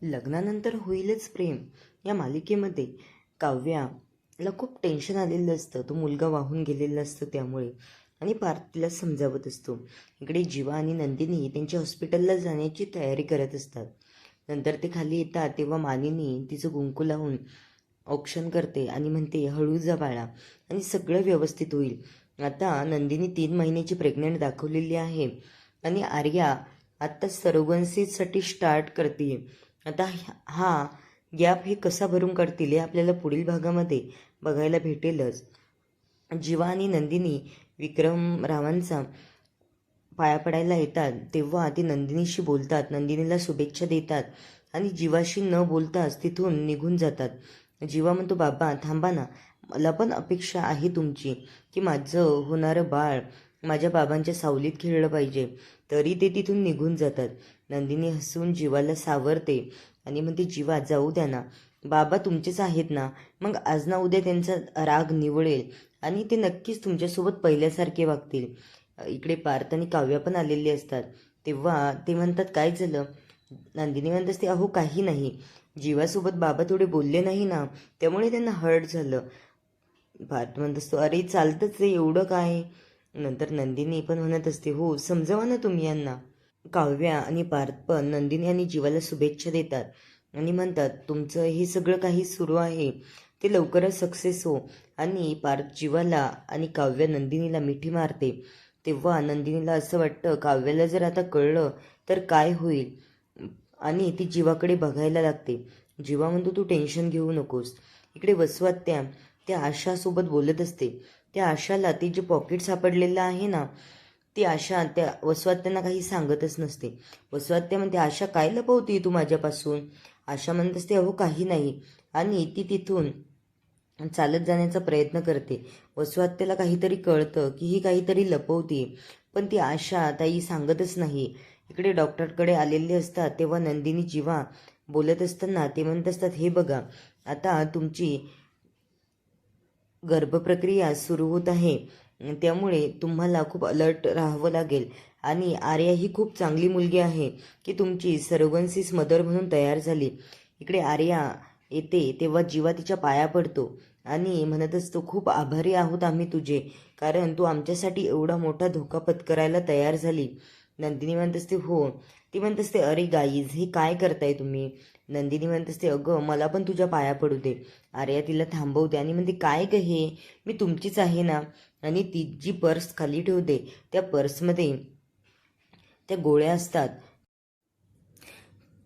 लग्नानंतर होईलच प्रेम या मालिकेमध्ये काव्याला खूप टेन्शन आलेलं असतं. तो मुलगा वाहून गेलेला असतो त्यामुळे आणि पार्थ तिला समजावत असतो. इकडे जीवा आणि नंदिनी त्यांच्या हॉस्पिटलला जाण्याची तयारी करत असतात. नंतर ते खाली येतात तेव्हा मानिनी तिचं कुंकू लावून औक्षण करते आणि म्हणते, हळू जा बाळा आणि सगळं व्यवस्थित होईल. आता नंदिनी 3 महिन्याची प्रेग्नंट दाखवलेली आहे आणि आर्या आत्ता सरोगन्सीसाठी स्टार्ट करते. आता हा गॅप हे कसा भरून काढतील हे आपल्याला पुढील भागामध्ये बघायला भेटेलच. जीवा आणि नंदिनी विक्रमरावांचा पाया पडायला येतात तेव्हा ते नंदिनीशी बोलतात, नंदिनीला शुभेच्छा देतात आणि जीवाशी न बोलताच तिथून निघून जातात. जीवा म्हणतो, बाबा थांबा ना, मला पण अपेक्षा आहे तुमची की माझं होणारं बाळ माझ्या बाबांच्या सावलीत खेळलं पाहिजे. तरी ते तिथून निघून जातात. नंदिनी हसून जीवाला सावरते आणि म्हणते, जीवा जाऊ द्या ना, बाबा तुमचेच आहेत ना, मग आज ना उद्या त्यांचा राग निवळेल आणि ते नक्कीच तुमच्यासोबत पहिल्यासारखे वागतील. इकडे पार्थ आणि काव्या पण आलेली असतात तेव्हा ते म्हणतात, काय झालं? नंदिनी म्हणत असते, अहो काही नाही, जीवासोबत बाबा थोडे बोलले नाही ना, त्यामुळे त्यांना हर्ट झालं. पार्थ म्हणत असतो, अरे चालतंच आहे, एवढं काय? नंतर नंदिनी पण म्हणत असते, हो समजावा ना तुम्ही यांना. काव्या आणि पार्थ पण नंदिनी आणि जीवाला शुभेच्छा देतात आणि म्हणतात, तुमचं हे सगळं काही सुरू आहे ते लवकरच सक्सेस हो. आणि पार्थ जीवाला आणि काव्या नंदिनीला मिठी मारते. तेव्हा नंदिनीला असं वाटतं, काव्याला जर आता कळलं तर काय होईल, आणि ती जीवाकडे बघायला लागते. जीवा म्हणतो, तू टेन्शन घेऊ नकोस. इकडे वसवात्या त्या आशासोबत बोलत असते. त्या आशाला ते जे पॉकेट सापडलेलं आहे ना, ती आशा त्या वसवात्यांना काही सांगतच नसते. वसवात्या म्हणते, आशा काय लपवते तू माझ्यापासून? आशा म्हणत असते, अहो काही नाही, आणि ती तिथून चालत जाण्याचा प्रयत्न करते. वसवात्याला काहीतरी कळतं की ही काहीतरी लपवते, पण ती आशा ताई सांगतच नाही. इकडे डॉक्टरकडे आलेले असतात तेव्हा नंदिनी जीवा बोलत असताना ते म्हणत असतात, हे बघा आता तुमची गर्भप्रक्रिया सुरू होत आहे, त्यामुळे तुम्हाला खूप अलर्ट राहावं लागेल. आणि आर्या ही खूप चांगली मुलगी आहे की तुमची सर्वन्सिस मदर म्हणून तयार झाली. इकडे आर्या येते तेव्हा जीवा तिच्या पाया पडतो आणि म्हणत असतो, खूप आभारी आहोत आम्ही तुझे, कारण तू आमच्यासाठी एवढा मोठा धोका पत्करायला तयार झाली. नंदिनी म्हणत असते, हो. ती म्हणत असते, अरे गाईज हे काय करताय तुम्ही? नंदिनी म्हणत असते, अगं मला पण तुझ्या पाया पडू दे. आर्या तिला थांबवते आणि म्हणते, काय ग हे, मी तुमचीच आहे ना. आणि ती जी पर्स खाली ठेवते त्या पर्समध्ये त्या गोळ्या असतात.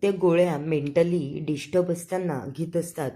त्या गोळ्या मेंटली डिस्टर्ब असताना घेत असतात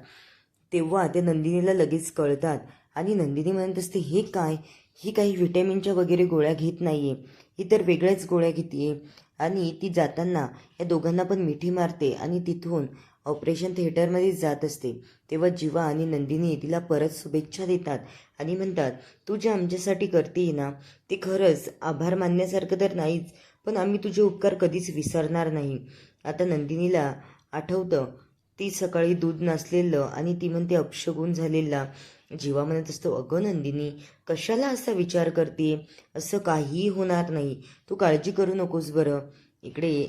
तेव्हा ते नंदिनीला लगेच कळतात. आणि नंदिनी म्हणत असते, हे काय, ही काही व्हिटॅमिनच्या वगैरे गोळ्या घेत नाही आहे, ही तर वेगळ्याच गोळ्या घेते. आणि ती जाताना या दोघांना पण मिठी मारते आणि तिथून ऑपरेशन थिएटरमध्ये जात असते. तेव्हा जीवा आणि नंदिनी तिला परत शुभेच्छा देतात आणि म्हणतात, तू जे आमच्यासाठी करते ना ते खरंच आभार मानण्यासारखं तर नाहीच, पण आम्ही तुझे उपकार कधीच विसरणार नाही. आता नंदिनीला आठवतं ती सकाळी दूध नसलेलं आणि ती म्हणते अपशगुन झालेला. जीवा म्हणत असतो, अगं नंदिनी कशाला असा विचार करते, असं काहीही होणार नाही, तू काळजी करू नकोस बरं. इकडे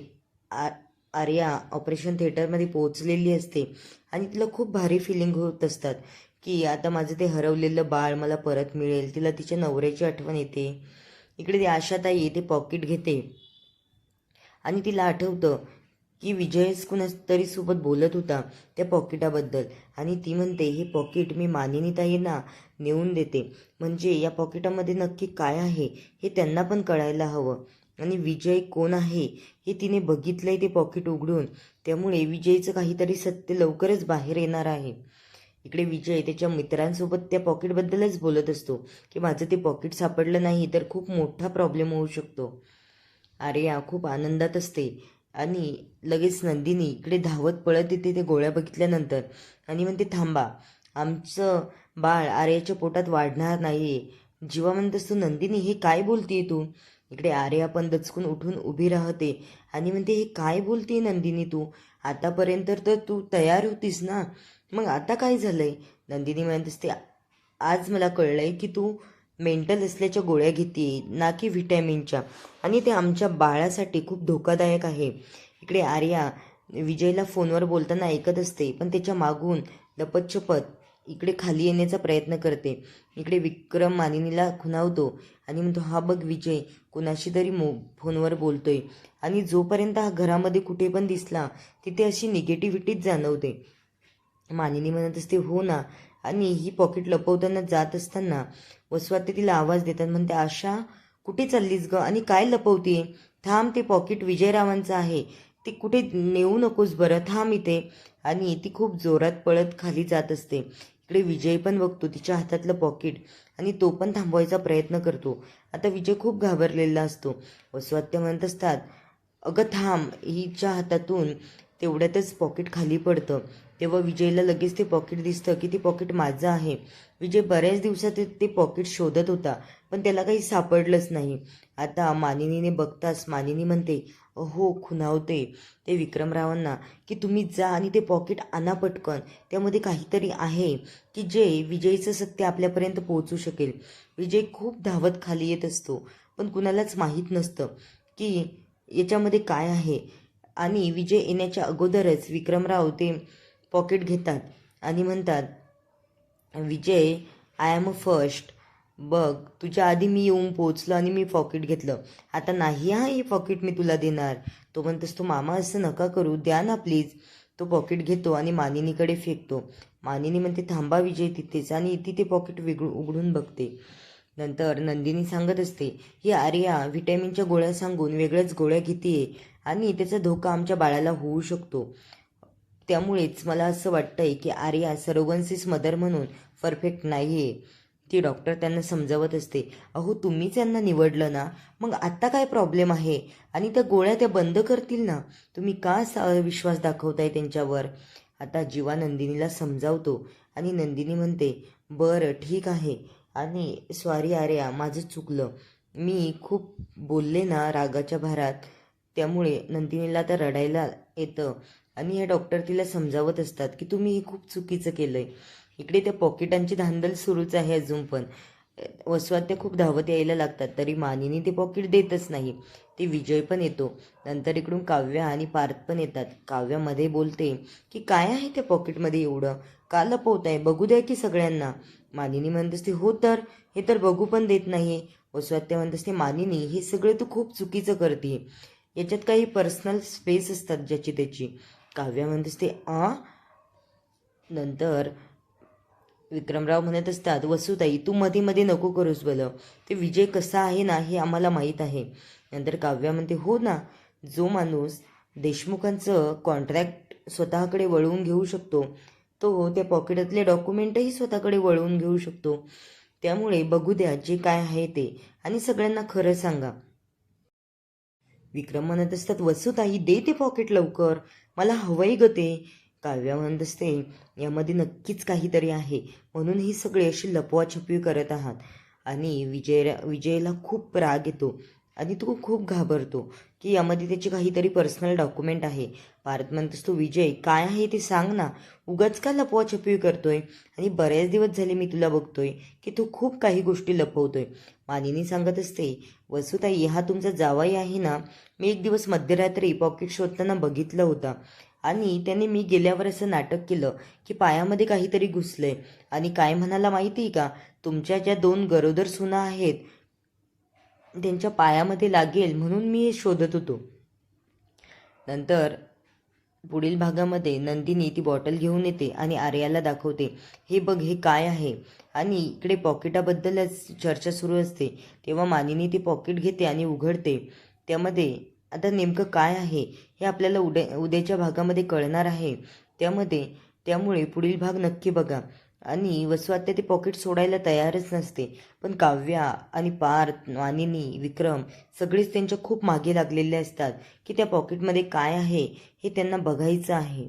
आर्या ऑपरेशन थिएटरमध्ये पोहोचलेली असते आणि तिला खूप भारी फिलिंग होत असतात की आता माझं ते हरवलेलं बाळ मला परत मिळेल. तिला तिच्या नवऱ्याची आठवण येते. इकडे ती आशाताई ते पॉकेट घेते आणि तिला आठवतं की विजयच कुणाच तरी सोबत बोलत होता त्या पॉकेटाबद्दल आणि ती म्हणते, हे पॉकेट मी मानिनीताईंना नेऊन देते, म्हणजे या पॉकेटामध्ये नक्की काय आहे हे त्यांना पण कळायला हवं. आणि विजय कोण आहे हे तिने बघितलंय ते पॉकेट उघडून, त्यामुळे विजयचं काहीतरी सत्य लवकरच बाहेर येणार आहे. इकडे विजय त्याच्या मित्रांसोबत त्या पॉकेटबद्दलच बोलत असतो की माझं ते पॉकेट सापडलं नाही तर खूप मोठा प्रॉब्लेम होऊ शकतो. आर्या खूप आनंदात असते आणि लगेच नंदिनी इकडे धावत पळत येते ते गोळ्या बघितल्यानंतर आणि म्हणते, थांबा, आमचं बाळ आर्याच्या पोटात वाढणार नाहीये. जीवा म्हणत असतो, नंदिनी हे काय बोलतीये तू? इकडे आर्या पण दचकून उठून उभी राहते आणि म्हणते, हे काय बोलतीये नंदिनी तू? आतापर्यंत तर तू तयार होतीस ना, मग आता काय झालंय? नंदिनी म्हणत असते, आज मला कळलंय की तू मेंटल असल्याच्या गोळ्या घेते ना की व्हिटॅमिनच्या, आणि ते आमच्या बाळासाठी खूप धोकादायक आहे. इकडे आर्या विजयला फोनवर बोलताना ऐकत असते, पण त्याच्या मागून लपतछपत इकडे खाली येण्याचा प्रयत्न करते. इकडे विक्रम मानिनीला खुणावतो आणि म्हणतो, हा बघ विजय कुणाशी तरी फोनवर बोलतोय. आणि जोपर्यंत हा घरामध्ये कुठे पण दिसला तिथे अशी निगेटिव्हिटीच जाणवते. मानिनी म्हणत असते, हो ना. आणि ही पॉकेट लपवताना जात असताना वसवाते तिला आवाज देतात, म्हणते, आशा कुठे चाललीस ग आणि काय लपवतीये? थांब, ते पॉकेट विजयरावांचं आहे, ते कुठे नेऊ नकोस बरं, थांब इथे. आणि ती खूप जोरात पळत खाली जात असते. इकडे विजय पण बघतो तिच्या हातातलं पॉकेट आणि तो पण थांबवायचा प्रयत्न करतो. आता विजय खूप घाबरलेला असतो. वसवाते म्हणत असतात, अगं थांब. हिच्या हातातून तेवढ्यातच पॉकेट खाली पडतं. तेव्हा विजयला लगेच ते पॉकेट दिसतं की ते पॉकेट माझं आहे. विजय बऱ्याच दिवसात ते पॉकेट शोधत होता, पण त्याला काही सापडलंच नाही. आता मानिनीने बघताच मानिनी म्हणते, हो, खुणावते ते विक्रमरावांना की तुम्ही जा आणि ते पॉकेट आणा पटकन. त्यामध्ये काहीतरी आहे की जे विजयचं सत्य आपल्यापर्यंत पोहोचू शकेल. विजय खूप धावत खाली येत असतो, पण कुणालाच माहीत नसतं की याच्यामध्ये काय आहे. आणि विजय येण्याच्या अगोदरच विक्रमराव ते पॉकेट घेतात आणि म्हणतात, विजय, आय एम अ फर्स्ट. बघ, तुझ्या आधी मी येऊन पोचलो आणि मी पॉकेट घेतलं. आता नाही, हा हे पॉकेट मी तुला देणार. तो म्हणत असतो, मामा असं नका करू, द्या ना प्लीज. तो पॉकेट घेतो आणि मानिनीकडे फेकतो. मानिनी म्हणते, थांबा विजय तिथेच. आणि ती ते पॉकेट उघडून बघते. नंतर नंदिनी सांगत असते, ही आर्या व्हिटॅमिनच्या गोळ्या सांगून वेगळ्याच गोळ्या घेते आणि त्याचा धोका आमच्या बाळाला होऊ शकतो. त्यामुळेच मला असं वाटतंय की आर्या सरोगन्सिस मदर म्हणून परफेक्ट नाही आहे. ती डॉक्टर त्यांना समजावत असते, अहो तुम्हीच यांना निवडलं ना, मग आत्ता काय प्रॉब्लेम आहे? आणि त्या गोळ्या त्या बंद करतील ना, तुम्ही का विश्वास दाखवताय त्यांच्यावर? आता जीवा नंदिनीला समजावतो आणि नंदिनी म्हणते, बरं ठीक आहे. आणि सॉरी आर्या, माझं चुकलं. मी खूप बोलले ना रागाच्या भारात, त्यामुळे नंदिनीला आता रडायला येतं. आणि हे डॉक्टर तिला समजावत असतात की तुम्ही हे खूप चुकीचं केलं आहे. इकडे त्या पॉकेटांची धांदल सुरूच आहे अजून पण. वसवाते खूप धावत यायला लागतात, तरी मानिनी ते पॉकेट देतच नाही. ते विजय पण येतो. नंतर इकडून काव्या आणि पार्थ पण येतात. काव्यामध्ये बोलते की काय आहे त्या पॉकेटमध्ये एवढं, का लपवताय, बघू द्या की सगळ्यांना. मानिनी म्हणत असते, हो तर, हे तर बघू पण देत नाही. वसवाते म्हणत असते, मानिनी हे सगळं तू खूप चुकीचं करते, याच्यात काही पर्सनल स्पेस असतात ज्याची त्याची. काव्या म्हणत असते, नंतर विक्रमराव म्हणत असतात, वसुताई तू मध्ये मध्ये नको करूस बलं, ते विजय कसा आहे ना हे आम्हाला माहीत आहे. नंतर काव्या म्हणते, हो ना, जो माणूस देशमुखांचं कॉन्ट्रॅक्ट स्वतःकडे वळवून घेऊ शकतो तो त्या पॉकेटातले डॉक्युमेंटही स्वतःकडे वळवून घेऊ शकतो. त्यामुळे बघू द्या जे काय आहे ते, आणि सगळ्यांना खरं सांगा. विक्रम म्हणत असतात, वसुताई दे ते पॉकेट लवकर, मला हवंय ग ते. काव्या म्हणत असते, यामध्ये नक्कीच काहीतरी आहे, म्हणून ही सगळी अशी लपवाछपवी करत आहात. आणि विजयला खूप राग येतो आणि तो खूप घाबरतो की यामध्ये त्याची काहीतरी पर्सनल डॉक्युमेंट आहे. पार्थ म्हणत असतो, विजय काय आहे ते सांग ना, उगाच का लपवाछपवी करतोय? आणि बरेच दिवस झाले मी तुला बघतोय की तू खूप काही गोष्टी लपवतोय. मानिनी सांगत असते, वसुताई हा तुमचा जावाई आहे ना, मी एक दिवस मध्यरात्री पॉकेट शोधताना बघितलं होता आणि त्याने मी गेल्यावर असं नाटक केलं की पायामध्ये काहीतरी घुसलंय. आणि काय म्हणाला माहिती आहे का, तुमच्या ज्या 2 गरोदर सुना आहेत त्यांच्या पायामध्ये लागेल म्हणून मी हे शोधत होतो. नंतर पुढील भागामध्ये नंदिनी ती बॉटल घेऊन येते आणि आर्याला दाखवते, हे बघ हे काय आहे. आणि इकडे पॉकेटाबद्दलच चर्चा सुरू असते. तेव्हा मानिनी ती पॉकेट घेते आणि उघडते. त्यामध्ये आता नेमकं काय आहे हे आपल्याला उद्याच्या भागामध्ये कळणार आहे. त्यामुळे पुढील भाग नक्की बघा. आणि वसुआत्या ते पॉकेट सोडायला तयारच नसते, पण काव्या आणि पार्थ, मानिनी, विक्रम सगळेच त्यांच्या खूप मागे लागलेले असतात की त्या पॉकेटमध्ये काय आहे हे त्यांना बघायचं आहे.